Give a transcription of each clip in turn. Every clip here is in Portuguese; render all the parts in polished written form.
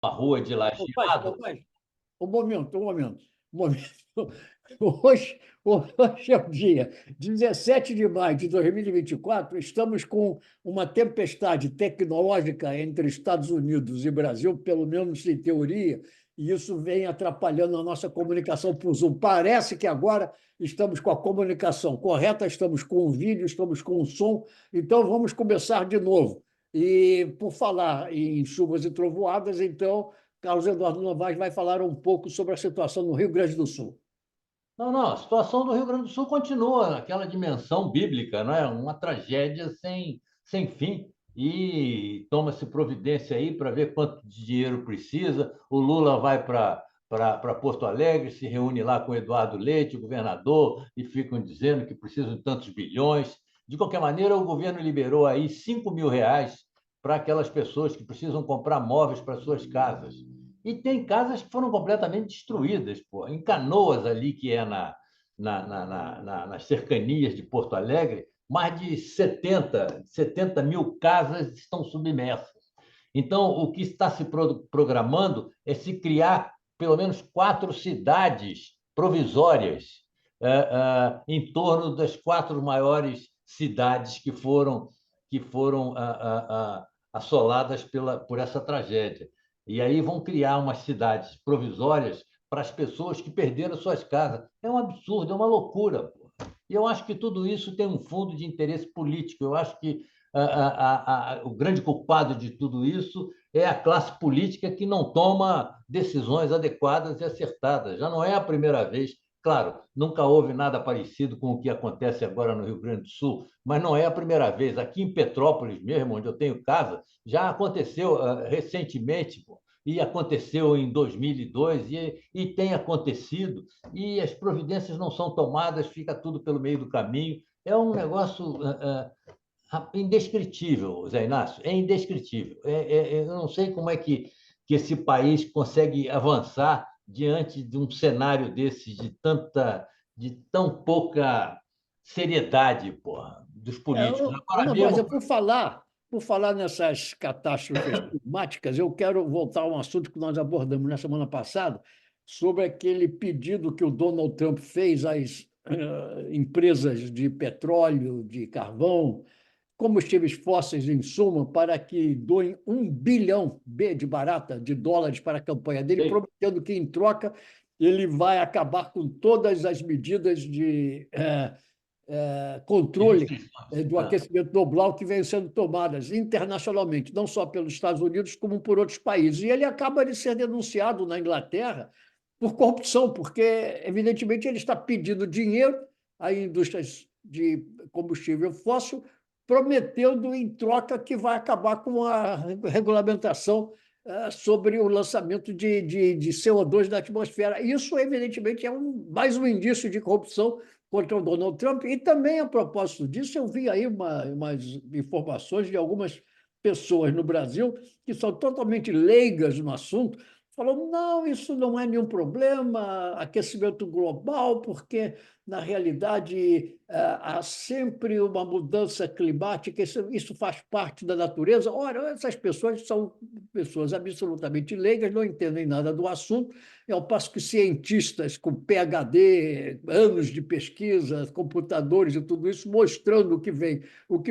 uma rua de Ô, lajeado. Paz, um momento, um momento. Hoje é o dia 17 de maio de 2024. Estamos com uma tempestade tecnológica entre Estados Unidos e Brasil, pelo menos em teoria, e isso vem atrapalhando a nossa comunicação por Zoom. Parece que agora estamos com a comunicação correta, estamos com o vídeo, estamos com o som, então vamos começar de novo. E por falar em chuvas e trovoadas, então, Carlos Eduardo Novaes vai falar um pouco sobre a situação no Rio Grande do Sul. Não, não, a situação do Rio Grande do Sul continua naquela dimensão bíblica, não é? Uma tragédia sem fim. E toma-se providência aí para ver quanto de dinheiro precisa. O Lula vai para Porto Alegre, se reúne lá com o Eduardo Leite, o governador, e ficam dizendo que precisam de tantos bilhões. De qualquer maneira, o governo liberou aí R$ 5.000 para aquelas pessoas que precisam comprar móveis para suas casas. E tem casas que foram completamente destruídas, pô. Em Canoas, ali, que é nas cercanias de Porto Alegre, mais de 70 mil casas estão submersas. Então, o que está se programando é se criar pelo menos 4 cidades provisórias em torno das 4 maiores cidades que foram assoladas por essa tragédia. E aí vão criar umas cidades provisórias para as pessoas que perderam suas casas. É um absurdo, é uma loucura. Pô. E eu acho que tudo isso tem um fundo de interesse político. Eu acho que o grande culpado de tudo isso é a classe política que não toma decisões adequadas e acertadas. Já não é a primeira vez. Claro, nunca houve nada parecido com o que acontece agora no Rio Grande do Sul, mas não é a primeira vez. Aqui em Petrópolis mesmo, onde eu tenho casa, já aconteceu recentemente, pô, e aconteceu em 2002, e tem acontecido, e as providências não são tomadas, fica tudo pelo meio do caminho. É um negócio indescritível, Zé Inácio, é indescritível. Eu não sei como é que esse país consegue avançar diante de um cenário desse, de tão pouca seriedade, porra, dos políticos. Agora Ana mesmo, Várzea, por falar nessas catástrofes climáticas, eu quero voltar a um assunto que nós abordamos na semana passada, sobre aquele pedido que o Donald Trump fez às empresas de petróleo, de carvão, combustíveis fósseis, em suma, para que doem 1 bilhão B de barata de dólares para a campanha dele, prometendo que, em troca, ele vai acabar com todas as medidas de controle do aquecimento global que vêm sendo tomadas internacionalmente, não só pelos Estados Unidos, como por outros países. E ele acaba de ser denunciado na Inglaterra por corrupção, porque, evidentemente, ele está pedindo dinheiro a indústrias de combustível fóssil, prometendo em troca que vai acabar com a regulamentação sobre o lançamento de CO2 na atmosfera. Isso, evidentemente, é mais um indício de corrupção contra o Donald Trump. E também, a propósito disso, eu vi aí umas informações de algumas pessoas no Brasil que são totalmente leigas no assunto, falou, não, isso não é nenhum problema, aquecimento global, porque, na realidade, há sempre uma mudança climática, isso faz parte da natureza. Ora, essas pessoas são pessoas absolutamente leigas, não entendem nada do assunto, ao passo que cientistas com PhD, anos de pesquisa, computadores e tudo isso, mostrando o que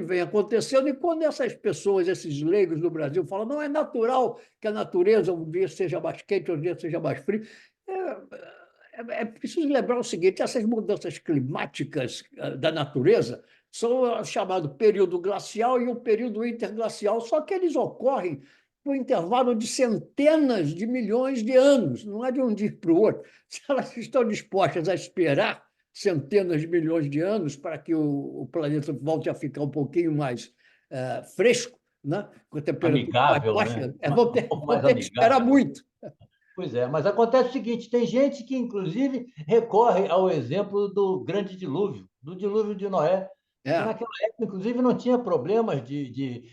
vem acontecendo, e quando essas pessoas, esses leigos do Brasil, falam, não é natural que a natureza um dia seja mais quente, um dia seja mais frio. É preciso lembrar o seguinte: essas mudanças climáticas da natureza são o chamado período glacial e o período interglacial, só que eles ocorrem por intervalo de centenas de milhões de anos, não é de um dia para o outro. Se elas estão dispostas a esperar centenas de milhões de anos para que o planeta volte a ficar um pouquinho mais fresco, né? Com a temperatura mais amigável, né? baixa, Um pouco vão mais ter que esperar amigável. muito. Pois é, mas acontece o seguinte: tem gente que, inclusive, recorre ao exemplo do grande dilúvio, do dilúvio de Noé, que É. naquela época, inclusive, não tinha problemas de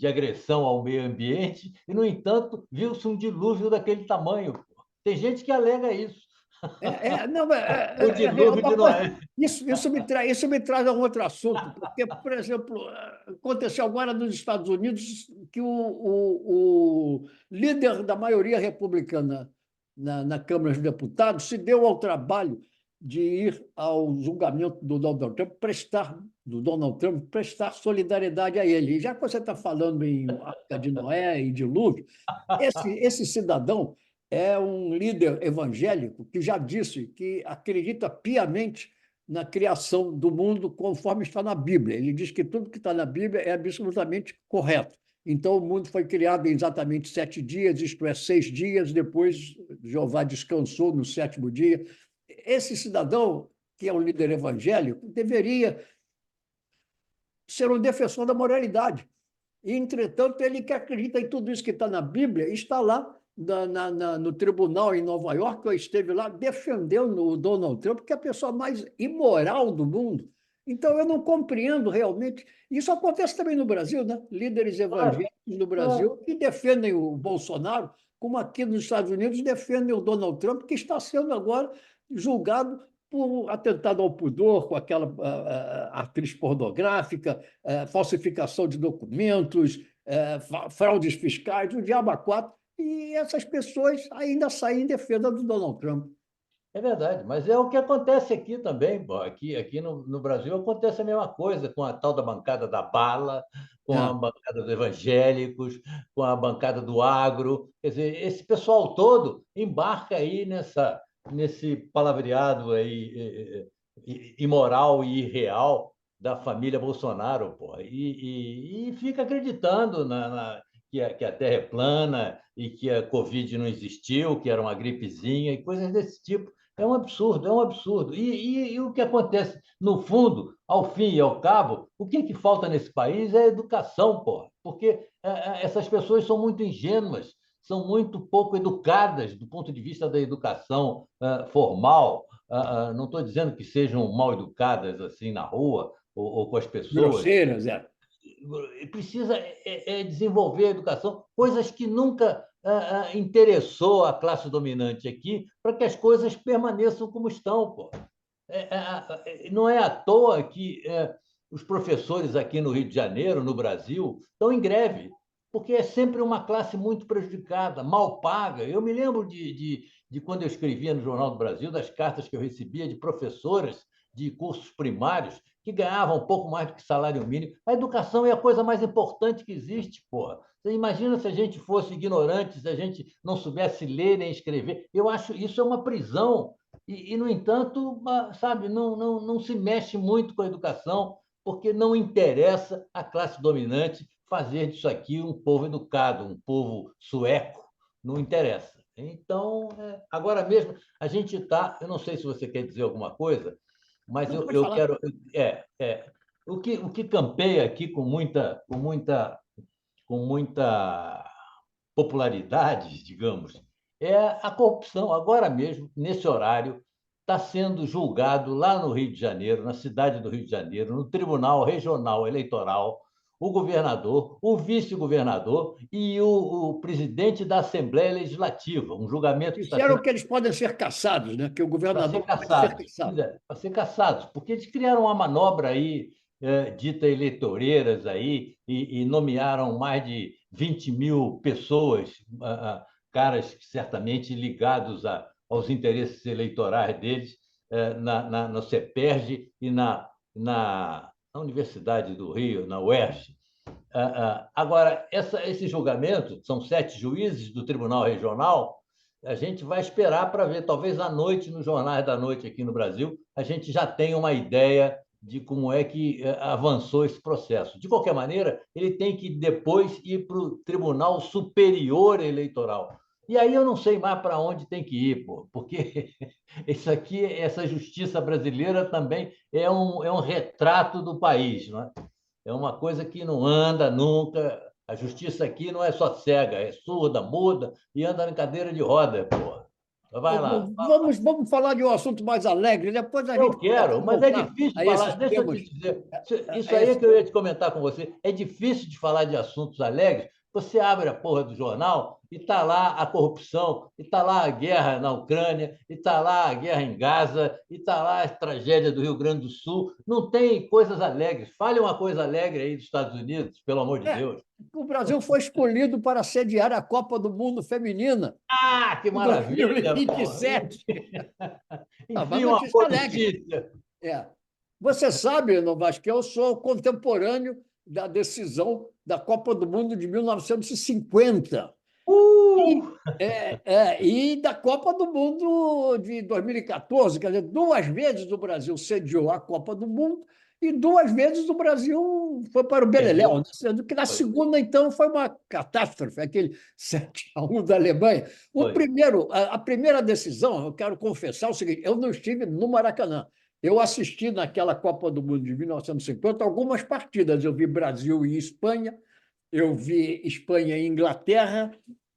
agressão ao meio ambiente, e, no entanto, viu-se um dilúvio daquele tamanho. Pô. Tem gente que alega isso. Não, O é dilúvio de uma coisa. Noé. Isso me traz a um outro assunto, porque, por exemplo, aconteceu agora nos Estados Unidos que o líder da maioria republicana na Câmara dos Deputados se deu ao trabalho de ir ao julgamento do Donald Trump, prestar solidariedade a ele. E já que você está falando em Arca de Noé e dilúvio, esse cidadão é um líder evangélico que já disse que acredita piamente na criação do mundo conforme está na Bíblia. Ele diz que tudo que está na Bíblia é absolutamente correto. Então, o mundo foi criado em exatamente 7 dias, isto é, 6 dias, depois Jeová descansou no 7º dia. Esse cidadão, que é um líder evangélico, deveria ser um defensor da moralidade. E, entretanto, ele que acredita em tudo isso que está na Bíblia, está lá no tribunal em Nova York, eu esteve lá defendendo o Donald Trump, que é a pessoa mais imoral do mundo. Então, eu não compreendo realmente. Isso acontece também no Brasil, né? Líderes Claro, evangélicos no claro. Brasil que defendem o Bolsonaro, como aqui nos Estados Unidos defendem o Donald Trump, que está sendo agora julgado por atentado ao pudor com aquela atriz pornográfica, falsificação de documentos, fraudes fiscais, o diabo a quatro. E essas pessoas ainda saem em defesa do Donald Trump. É verdade, mas é o que acontece aqui também. Pô. Aqui no Brasil acontece a mesma coisa com a tal da bancada da bala, com a É. bancada dos evangélicos, com a bancada do agro. Quer dizer, esse pessoal todo embarca aí nesse palavreado aí, imoral e irreal da família Bolsonaro, pô, e fica acreditando que a Terra é plana e que a Covid não existiu, que era uma gripezinha e coisas desse tipo. É um absurdo, é um absurdo. E o que acontece, no fundo, ao fim e ao cabo, o que falta nesse país é educação, porra, porque essas pessoas são muito ingênuas, são muito pouco educadas do ponto de vista da educação formal. Não estou dizendo que sejam mal educadas assim na rua ou com as pessoas. Grosseiras, Precisa desenvolver a educação, coisas que nunca interessou a classe dominante aqui, para que as coisas permaneçam como estão. Pô. Não é à toa que os professores aqui no Rio de Janeiro, no Brasil, estão em greve, porque é sempre uma classe muito prejudicada, mal paga. Eu me lembro de quando eu escrevia no Jornal do Brasil, das cartas que eu recebia de professoras de cursos primários que ganhavam um pouco mais do que salário mínimo. A educação é a coisa mais importante que existe, porra. Você imagina se a gente fosse ignorante, se a gente não soubesse ler nem escrever. Eu acho isso é uma prisão. No entanto, sabe, não se mexe muito com a educação, porque não interessa à classe dominante fazer disso aqui um povo educado, um povo sueco. Não interessa. Então, agora mesmo, a gente está. Eu não sei se você quer dizer alguma coisa, mas não pode eu falar. quero. O que campeia aqui com muita popularidade, digamos, é a corrupção. Agora mesmo, nesse horário, está sendo julgado lá no Rio de Janeiro, na cidade do Rio de Janeiro, no Tribunal Regional Eleitoral, o governador, o vice-governador e o presidente da Assembleia Legislativa, um julgamento que está Disseram sendo que eles podem ser caçados, né? Que o para ser governador pode ser caçados. Pois caçado. é, para ser caçados, porque eles criaram uma manobra aí, dita eleitoreiras aí, e nomearam mais de 20 mil pessoas, caras certamente ligados aos interesses eleitorais deles, no CEPERJ e na Universidade do Rio, na UERJ. Agora, esse julgamento, são 7 juízes do Tribunal Regional, a gente vai esperar para ver, talvez à noite, nos jornais da noite aqui no Brasil, a gente já tenha uma ideia de como é que avançou esse processo. De qualquer maneira, ele tem que depois ir para o Tribunal Superior Eleitoral. E aí eu não sei mais para onde tem que ir, pô, porque isso aqui, essa justiça brasileira também é um retrato do país, não é? É uma coisa que não anda nunca. A justiça aqui não é só cega, é surda, muda e anda em cadeira de roda, porra. Vai lá. Vamos falar de um assunto mais alegre, depois a Eu gente quero, pode mas é voltar difícil a falar. esses Deixa eu te temas. dizer. Isso A aí é esse... que eu ia te comentar com você. É difícil de falar de assuntos alegres. Você abre a porra do jornal e está lá a corrupção, e está lá a guerra na Ucrânia, e está lá a guerra em Gaza, e está lá a tragédia do Rio Grande do Sul. Não tem coisas alegres. Fale uma coisa alegre aí dos Estados Unidos, pelo amor de É, Deus. o Brasil foi escolhido para sediar a Copa do Mundo Feminina Ah, que em maravilha, pô! 2027. Ah, uma Enfim, uma notícia boa alegre. notícia. É. Você sabe, Novas, que eu sou contemporâneo da decisão da Copa do Mundo de 1950 Uh! e da Copa do Mundo de 2014. Quer dizer, duas vezes o Brasil sediou a Copa do Mundo e duas vezes o Brasil foi para o Beleléu, né? Perdeu. Sendo que na Foi, segunda, então, foi uma catástrofe, aquele 7-1 da Alemanha. foi. A primeira decisão, eu quero confessar o seguinte: eu não estive no Maracanã. Eu assisti naquela Copa do Mundo de 1950 algumas partidas. Eu vi Brasil e Espanha, eu vi Espanha e Inglaterra,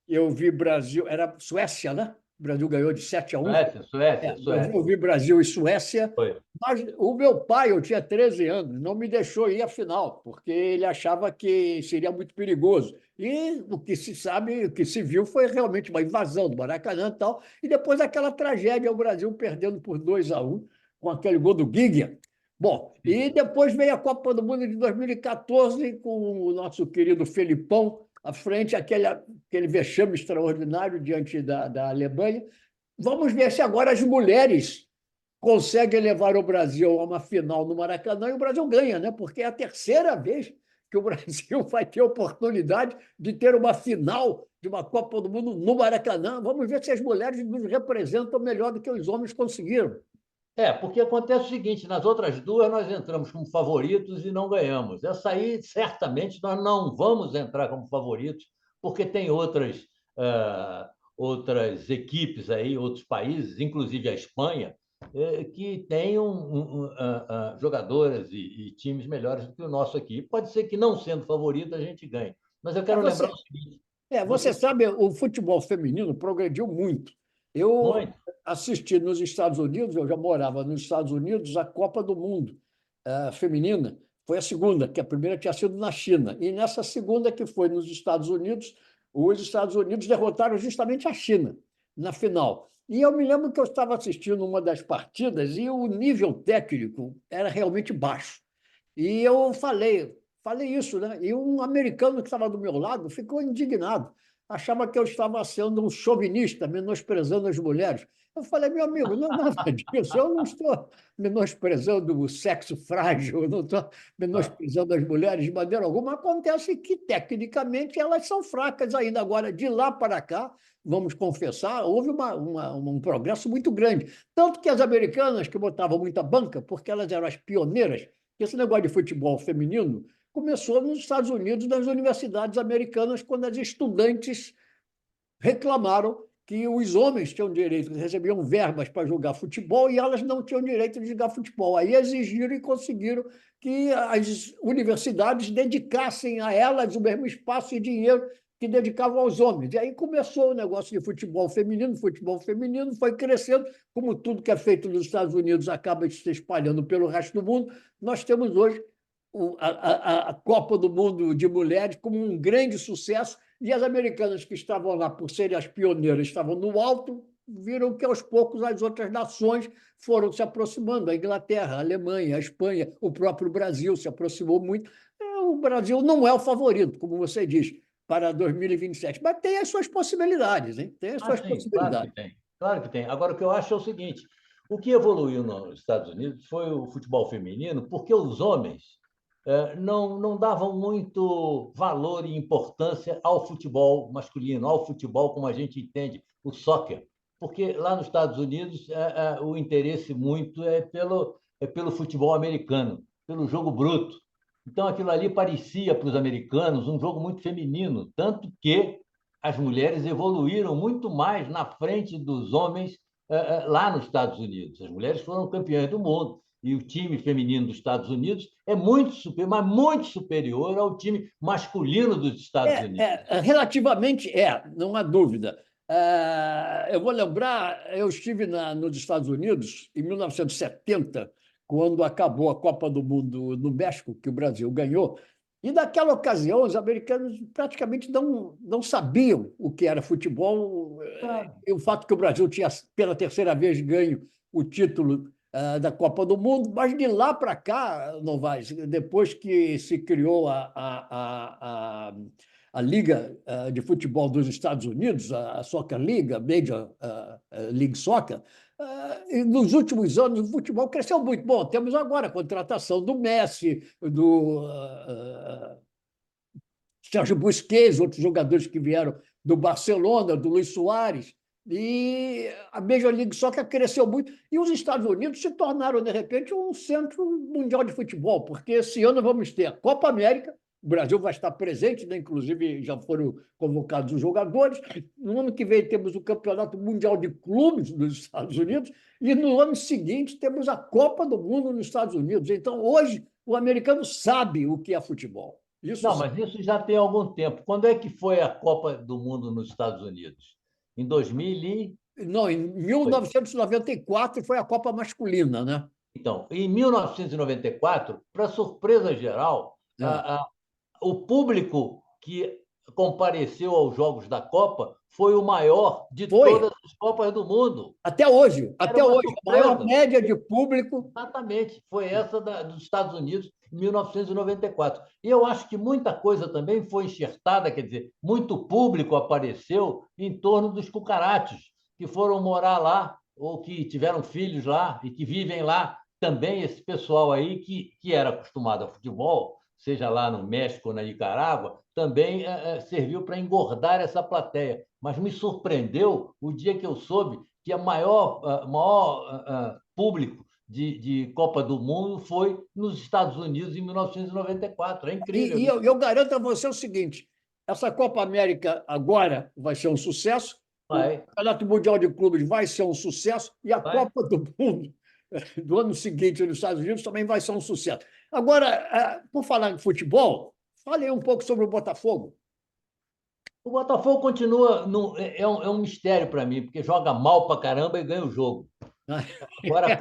eu vi Brasil, era Suécia, né? O Brasil ganhou de 7-1. Suécia, Suécia, Eu Suécia. vi Brasil e Suécia, Foi. mas o meu pai, eu tinha 13 anos, não me deixou ir à final, porque ele achava que seria muito perigoso. E o que se sabe, o que se viu foi realmente uma invasão do Maracanã e tal, e depois aquela tragédia, o Brasil perdendo por 2-1, com aquele gol do Guigui. Bom, e depois veio a Copa do Mundo de 2014, com o nosso querido Felipão à frente, aquele vexame extraordinário diante da Alemanha. Vamos ver se agora as mulheres conseguem levar o Brasil a uma final no Maracanã e o Brasil ganha, né? Porque é a terceira vez que o Brasil vai ter oportunidade de ter uma final de uma Copa do Mundo no Maracanã. Vamos ver se as mulheres nos representam melhor do que os homens conseguiram. Porque acontece o seguinte: nas outras duas nós entramos como favoritos e não ganhamos. Essa aí, certamente, nós não vamos entrar como favoritos, porque tem outras equipes aí, outros países, inclusive a Espanha, que têm jogadoras e times melhores do que o nosso aqui. Pode ser que, não sendo favorito, a gente ganhe. Mas eu É, quero lembrar o você, seguinte: você você sabe, o futebol feminino progrediu muito. Eu muito. assisti nos Estados Unidos, eu já morava nos Estados Unidos, a Copa do Mundo feminina. Foi a segunda, que a primeira tinha sido na China. E nessa segunda, que foi nos Estados Unidos, os Estados Unidos derrotaram justamente a China na final. E eu me lembro que eu estava assistindo uma das partidas e o nível técnico era realmente baixo. E eu falei isso, né? E um americano que estava do meu lado ficou indignado, achava que eu estava sendo um chauvinista, menosprezando as mulheres. Eu falei, meu amigo, não é nada disso, eu não estou menosprezando o sexo frágil, eu não estou Ah, menosprezando as mulheres de maneira alguma. Acontece que, tecnicamente, elas são fracas ainda. Agora, de lá para cá, vamos confessar, houve um progresso muito grande. Tanto que as americanas, que botavam muita banca, porque elas eram as pioneiras, esse negócio de futebol feminino começou nos Estados Unidos, nas universidades americanas, quando as estudantes reclamaram que os homens tinham direito, recebiam verbas para jogar futebol e elas não tinham direito de jogar futebol. Aí exigiram e conseguiram que as universidades dedicassem a elas o mesmo espaço e dinheiro que dedicavam aos homens. E aí começou o negócio de futebol feminino foi crescendo, como tudo que é feito nos Estados Unidos acaba se espalhando pelo resto do mundo. Nós temos hoje a Copa do Mundo de Mulheres como um grande sucesso, e as americanas que estavam lá por serem as pioneiras, estavam no alto, viram que aos poucos as outras nações foram se aproximando, a Inglaterra, a Alemanha, a Espanha, o próprio Brasil se aproximou muito. O Brasil não é o favorito, como você diz, para 2027, mas tem as suas possibilidades, hein? Tem as suas sim, claro que possibilidades. tem. Claro que tem. Agora, o que eu acho é o seguinte: o que evoluiu nos Estados Unidos foi o futebol feminino, porque os homens não davam muito valor e importância ao futebol masculino, ao futebol como a gente entende, o soccer. Porque lá nos Estados Unidos o interesse muito é pelo futebol americano, pelo jogo bruto. Então, aquilo ali parecia para os americanos um jogo muito feminino, tanto que as mulheres evoluíram muito mais na frente dos homens lá nos Estados Unidos. As mulheres foram campeãs do mundo. E o time feminino dos Estados Unidos é muito superior, mas muito superior ao time masculino dos Estados Unidos. Relativamente não há dúvida. Eu vou lembrar, eu estive nos Estados Unidos em 1970, quando acabou a Copa do Mundo no México, que o Brasil ganhou, E naquela ocasião, os americanos praticamente não sabiam o que era futebol. E o fato que o Brasil tinha, pela terceira vez, ganho o título da Copa do Mundo, mas de lá para cá, Novaes, depois que se criou a Liga de Futebol dos Estados Unidos, a Soccer League, a Major League Soccer, e nos últimos anos o futebol cresceu muito. Bom, temos agora a contratação do Messi, do Sérgio Busquets, outros jogadores que vieram do Barcelona, do Luis Soares, e a Major League Soccer cresceu muito, e os Estados Unidos se tornaram, de repente, um centro mundial de futebol, porque esse ano vamos ter a Copa América, o Brasil vai estar presente, né? Inclusive já foram convocados os jogadores. No ano que vem temos o Campeonato Mundial de Clubes dos Estados Unidos, e no ano seguinte temos a Copa do Mundo nos Estados Unidos. Então, hoje, o americano sabe o que é futebol. Isso Não, sim. mas isso já tem algum tempo. Quando é que foi a Copa do Mundo nos Estados Unidos? Em 2000 e... Não, em Foi. 1994 foi a Copa masculina, né? Então, em 1994, para surpresa geral, É. o público que compareceu aos Jogos da Copa foi o maior de Foi, todas as Copas do mundo. Era até uma hoje, a maior surpresa. média de público. Exatamente, foi essa dos Estados Unidos em 1994. E eu acho que muita coisa também foi enxertada, quer dizer, muito público apareceu em torno dos cucarates, que foram morar lá, ou que tiveram filhos lá e que vivem lá. Também esse pessoal aí que era acostumado a futebol, seja lá no México ou na Nicarágua, também serviu para engordar essa plateia. Mas me surpreendeu o dia que eu soube que a maior público de Copa do Mundo foi nos Estados Unidos em 1994. É incrível E isso. eu garanto a você o seguinte: essa Copa América agora vai ser um sucesso, o Vai, Campeonato Mundial de Clubes vai ser um sucesso, e a vai. Copa do Mundo do ano seguinte nos Estados Unidos também vai ser um sucesso. Agora, por falar em futebol, fale um pouco sobre o Botafogo. O Botafogo continua. É um mistério para mim, porque joga mal para caramba e ganha o jogo. Agora,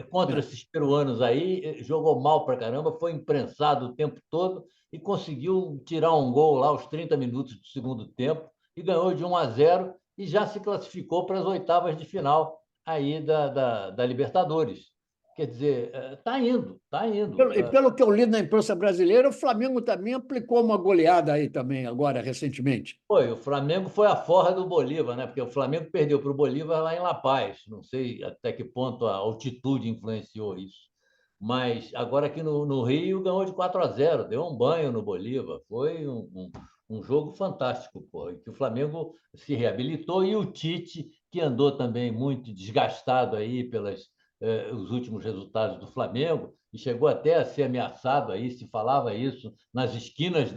contra esses peruanos aí, jogou mal para caramba, foi imprensado o tempo todo e conseguiu tirar um gol lá aos 30 minutos do segundo tempo e ganhou de 1-0 e já se classificou para as oitavas de final aí da Libertadores. Quer dizer, está indo, está indo. E pelo que eu li na imprensa brasileira, o Flamengo também aplicou uma goleada aí também, agora, recentemente. Foi, o Flamengo foi a forra do Bolívar, né? Porque o Flamengo perdeu para o Bolívar lá em La Paz. Não sei até que ponto a altitude influenciou isso. Mas agora aqui no Rio ganhou de 4-0, deu um banho no Bolívar. Foi um jogo fantástico, pô, em que o Flamengo se reabilitou e o Tite, que andou também muito desgastado aí os últimos resultados do Flamengo, e chegou até a ser ameaçado aí, se falava isso nas esquinas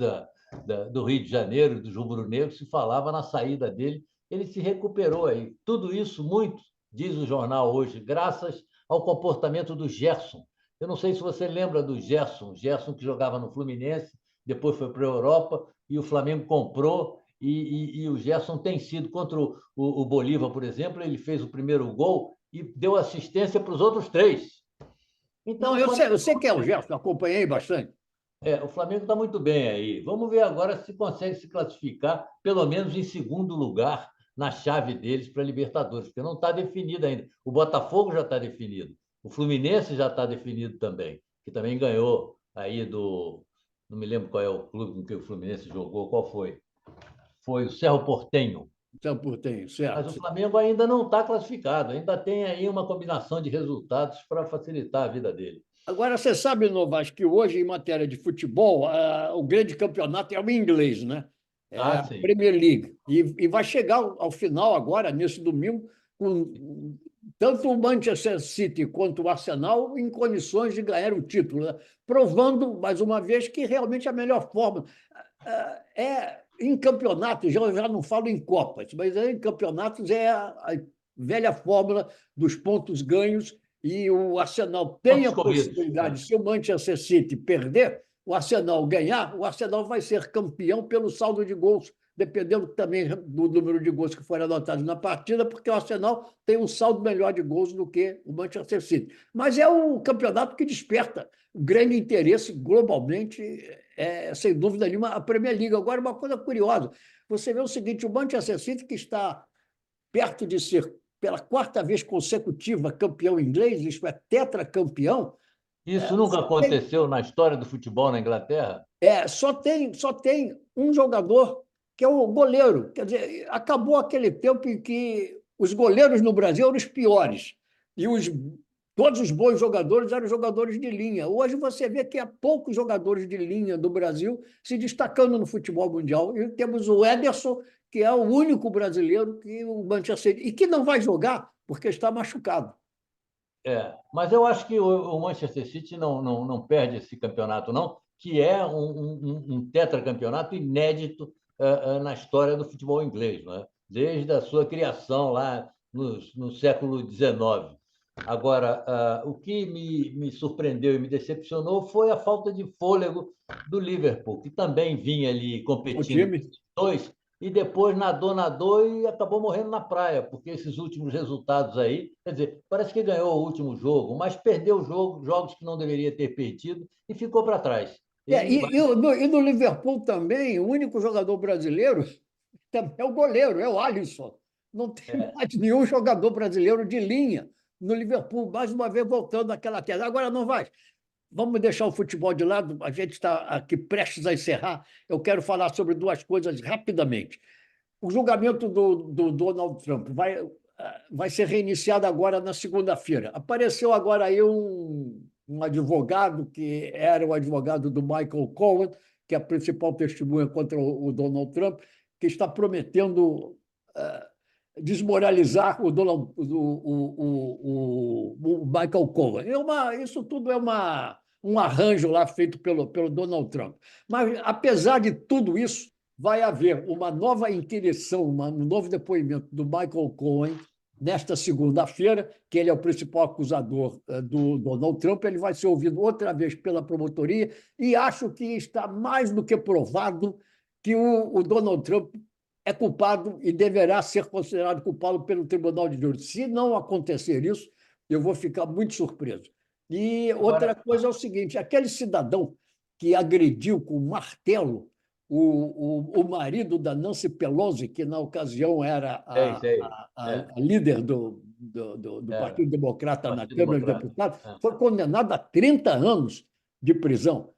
do Rio de Janeiro, do rubro-negro, se falava na saída dele. Ele se recuperou aí. Tudo isso muito, diz o jornal hoje, graças ao comportamento do Gerson. Eu não sei se você lembra do Gerson que jogava no Fluminense, depois foi para a Europa e o Flamengo comprou. E o Gerson tem sido contra o Bolívar, por exemplo, ele fez o primeiro gol e deu assistência para os outros três. Então, Não, o Flamengo eu sei que é o Gerson, acompanhei bastante. o Flamengo está muito bem aí. Vamos ver agora se consegue se classificar, pelo menos em segundo lugar, na chave deles para a Libertadores, porque não está definido ainda. O Botafogo já está definido. O Fluminense já está definido também, que também ganhou aí do. Não me lembro qual é o clube com que o Fluminense jogou, qual foi? Foi o Cerro Porteño. Então, tem, Mas o certo. Flamengo ainda não está classificado, ainda tem aí uma combinação de resultados para facilitar a vida dele. Agora, você sabe, Novas, que hoje, em matéria de futebol, o grande campeonato é o inglês, né? É Ah, a sim. Premier League. E vai chegar ao final agora, nesse domingo, com tanto o Manchester City quanto o Arsenal em condições de ganhar o título, né? Provando, mais uma vez, que realmente a melhor forma é em campeonatos, eu já não falo em Copas, mas em campeonatos é a velha fórmula dos pontos ganhos, e o Arsenal tem Pontos a corridos. possibilidade, se o Manchester City perder, o Arsenal ganhar, o Arsenal vai ser campeão pelo saldo de gols, dependendo também do número de gols que forem anotados na partida, porque o Arsenal tem um saldo melhor de gols do que o Manchester City. Mas é um campeonato que desperta grande interesse globalmente. sem dúvida nenhuma, a Premier League. Agora, uma coisa curiosa, você vê o seguinte, o Manchester City, que está perto de ser, pela quarta vez consecutiva, campeão inglês, isto é, tetracampeão, Isso nunca só tem, aconteceu na história do futebol na Inglaterra? só tem um jogador, que é o goleiro. Quer dizer, acabou aquele tempo em que os goleiros no Brasil eram os piores e todos os bons jogadores eram jogadores de linha. Hoje você vê que há poucos jogadores de linha do Brasil se destacando no futebol mundial. E temos o Ederson, que é o único brasileiro que o Manchester e que não vai jogar porque está machucado. Mas eu acho que o Manchester City não perde esse campeonato, não, que é um tetracampeonato inédito na história do futebol inglês, não é? Desde a sua criação lá no século XIX. Agora, o que me surpreendeu e me decepcionou foi a falta de fôlego do Liverpool, que também vinha ali O competindo com time. os dois, e depois nadou e acabou morrendo na praia, porque esses últimos resultados aí, quer dizer, parece que ganhou o último jogo, mas perdeu jogos que não deveria ter perdido e ficou para trás. E E no Liverpool também, o único jogador brasileiro também é o goleiro, é o Alisson. Não tem é, mais nenhum jogador brasileiro de linha no Liverpool, mais uma vez voltando àquela tese. Agora não vai. Vamos deixar o futebol de lado, a gente está aqui prestes a encerrar. Eu quero falar sobre duas coisas rapidamente. O julgamento do Donald Trump vai ser reiniciado agora na segunda-feira. Apareceu agora aí um advogado, que era o advogado do Michael Cohen, que é a principal testemunha contra o Donald Trump, que está prometendo desmoralizar o, Donald, o Michael Cohen. Isso tudo é um arranjo lá feito pelo Donald Trump. Mas, apesar de tudo isso, vai haver uma nova inquirição, um novo depoimento do Michael Cohen nesta segunda-feira, que ele é o principal acusador do Donald Trump. Ele vai ser ouvido outra vez pela promotoria e acho que está mais do que provado que o Donald Trump é culpado e deverá ser considerado culpado pelo Tribunal de Júri. Se não acontecer isso, eu vou ficar muito surpreso. E outra agora, coisa é o seguinte: aquele cidadão que agrediu com martelo o marido da Nancy Pelosi, que na ocasião era sei, a, sei. a, a, É, a líder do era. Partido Democrata na Partido Câmara de Democrata. Deputados, É. foi condenado a 30 anos de prisão.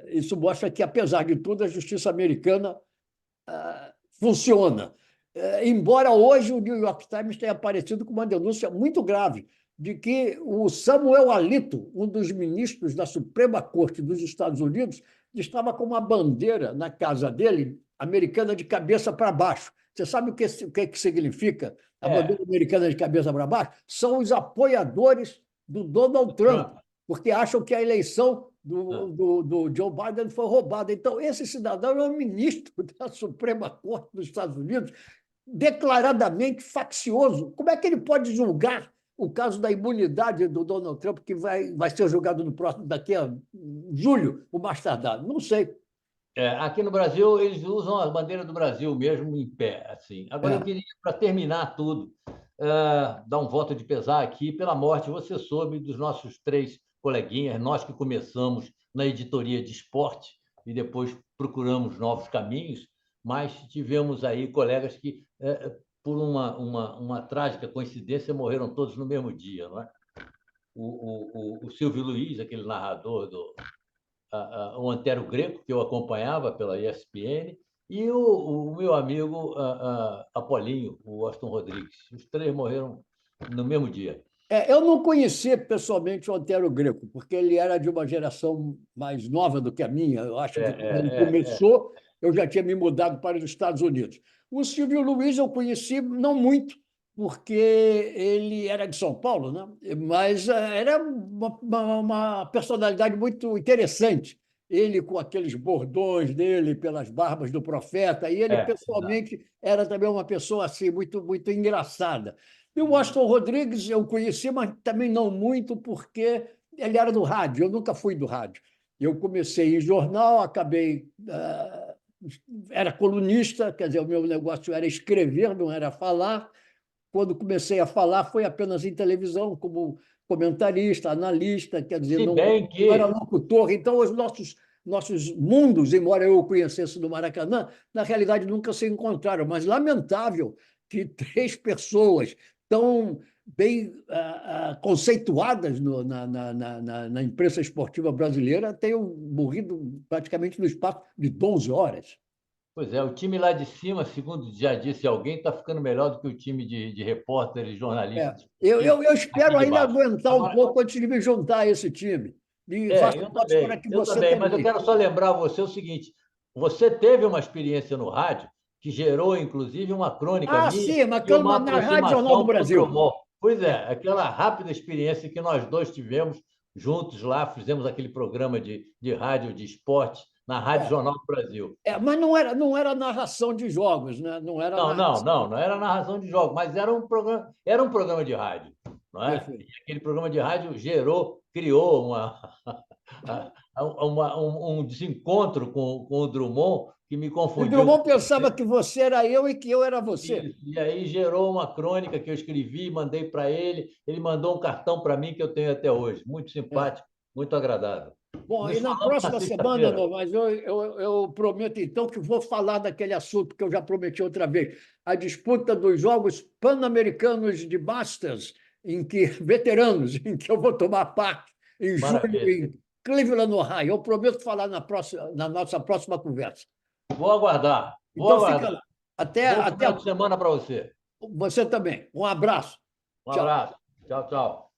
Isso mostra que, apesar de tudo, a justiça americana funciona. Embora hoje o New York Times tenha aparecido com uma denúncia muito grave de que o Samuel Alito, um dos ministros da Suprema Corte dos Estados Unidos, estava com uma bandeira na casa dele, americana de cabeça para baixo. Você sabe o que significa a bandeira É, americana de cabeça para baixo? São os apoiadores do Donald Trump, Trump. porque acham que a eleição É. do Joe Biden foi roubada. Então, esse cidadão é um ministro da Suprema Corte dos Estados Unidos, declaradamente faccioso. Como é que ele pode julgar o caso da imunidade do Donald Trump, que vai ser julgado no próximo, daqui a julho, o mais tardar? Não sei. Aqui no Brasil, eles usam a bandeira do Brasil mesmo em pé, assim. Agora, eu É. queria, para terminar tudo, dar um voto de pesar aqui pela morte. Você soube dos nossos três coleguinhas, nós que começamos na editoria de esporte e depois procuramos novos caminhos, mas tivemos aí colegas que, por uma trágica coincidência, morreram todos no mesmo dia, não é? O Silvio Luiz, aquele narrador o Antero Greco, que eu acompanhava pela ESPN, e o meu amigo Apolinho, o Aston Rodrigues. Os três morreram no mesmo dia. Eu não conheci pessoalmente o Antero Greco, porque ele era de uma geração mais nova do que a minha. Eu acho É, que quando ele é, é, começou, eu já tinha me mudado para os Estados Unidos. O Silvio Luiz eu conheci não muito, porque ele era de São Paulo, né? Mas era uma personalidade muito interessante. Ele com aqueles bordões dele pelas barbas do profeta, e ele exato. pessoalmente era também uma pessoa assim muito muito engraçada. E o Aston Rodrigues eu conheci, mas também não muito, porque ele era do rádio, eu nunca fui do rádio. Eu comecei em jornal, acabei. Era colunista, quer dizer, o meu negócio era escrever, não era falar. Quando comecei a falar, foi apenas em televisão, como comentarista, analista, quer dizer, Se não, bem não era que locutor. Então, os nossos nossos mundos, embora eu o conhecesse no Maracanã, na realidade nunca se encontraram. Mas lamentável que três pessoas tão bem conceituadas na imprensa esportiva brasileira tenham morrido praticamente no espaço de 12 horas. Pois é, o time lá de cima, segundo já disse alguém, está ficando melhor do que o time de repórteres e É. jornalistas Eu aqui espero de ainda baixo. aguentar um Agora, pouco antes de me juntar a esse time. E faço votos para que eu você também, mas eu também. quero só lembrar você o seguinte: você teve uma experiência no rádio que gerou, inclusive, uma crônica Ah, minha sim, e uma na Rádio Jornal do aproximação com o Brasil. Drummond. Pois É, é, aquela rápida experiência que nós dois tivemos juntos lá, fizemos aquele programa de rádio de esporte na Rádio é, Jornal do Brasil. mas não era narração de jogos, né? Não era narração. Não era narração de jogo, mas era um programa de rádio, não é? E Perfeito. aquele programa de rádio criou um desencontro com o Drummond que me O confundiu Drummond com pensava você. que você era eu e que eu era você. E aí gerou uma crônica que eu escrevi, mandei para ele. Ele mandou um cartão para mim que eu tenho até hoje. Muito É. simpático, muito agradável. Bom, Nos e na falamos na próxima semana, sexta-feira. Novaes, eu prometo então que vou falar daquele assunto que eu já prometi outra vez, a disputa dos Jogos Pan-Americanos de Masters, veteranos, em que eu vou tomar parte em julho Maravilha. em Cleveland, Ohio. Eu prometo falar na nossa próxima conversa. Vou aguardar. Vou Então fica aguardar. lá. Até, Bom até final de semana para você. você também. Um abraço. Um Tchau. abraço. Tchau, tchau.